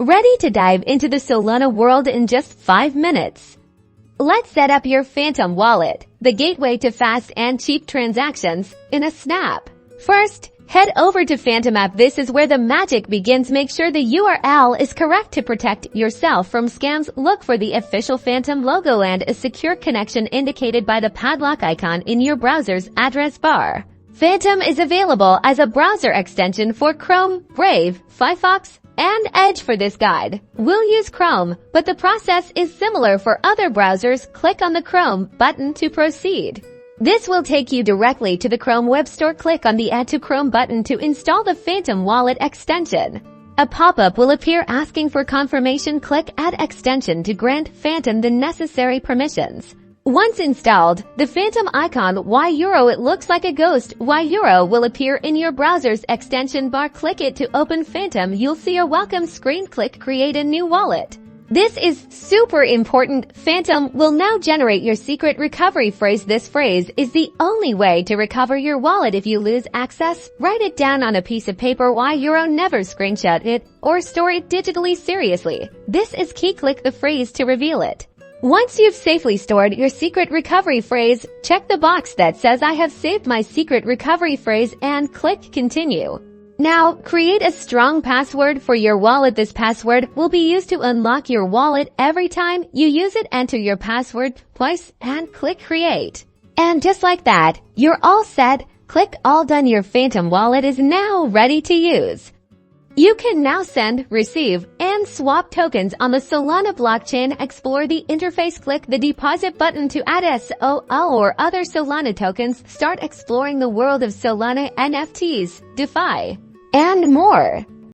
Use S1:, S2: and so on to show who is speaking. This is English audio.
S1: Ready to dive into the Solana world in just 5 minutes. Let's set up your Phantom wallet, the gateway to fast and cheap transactions, in a snap. First, head over to Phantom app. This is where the magic begins. Make sure the URL is correct to protect yourself from scams. Look for the official Phantom logo and a secure connection indicated by the padlock icon in your browser's address bar. Phantom is available as a browser extension for Chrome, Brave, Firefox, and Edge. For this guide, we'll use Chrome, but the process is similar for other browsers. Click on the Chrome button to proceed. This will take you directly to the Chrome Web Store. Click on the Add to Chrome button to install the Phantom wallet extension. A pop-up will appear asking for confirmation. Click Add Extension to grant Phantom the necessary permissions. Once installed, the Phantom icon €, it looks like a ghost, €, will appear in your browser's extension bar. Click it to open Phantom. You'll see a welcome screen. Click Create a new wallet. This is super important. Phantom will now generate your secret recovery phrase. This phrase is the only way to recover your wallet. If you lose access, write it down on a piece of paper. €, never screenshot it or store it digitally. Seriously, this is key. Click the phrase to reveal it. Once you've safely stored your secret recovery phrase, check the box that says I have saved my secret recovery phrase and click Continue. Now, create a strong password for your wallet. This password will be used to unlock your wallet every time you use it. Enter your password twice and click Create. And just like that, you're all set. Click All Done. Your Phantom wallet is now ready to use. You can now send, receive, and swap tokens on the Solana blockchain. Explore the interface. Click the deposit button to add SOL or other Solana tokens. Start exploring the world of Solana NFTs, DeFi, and more.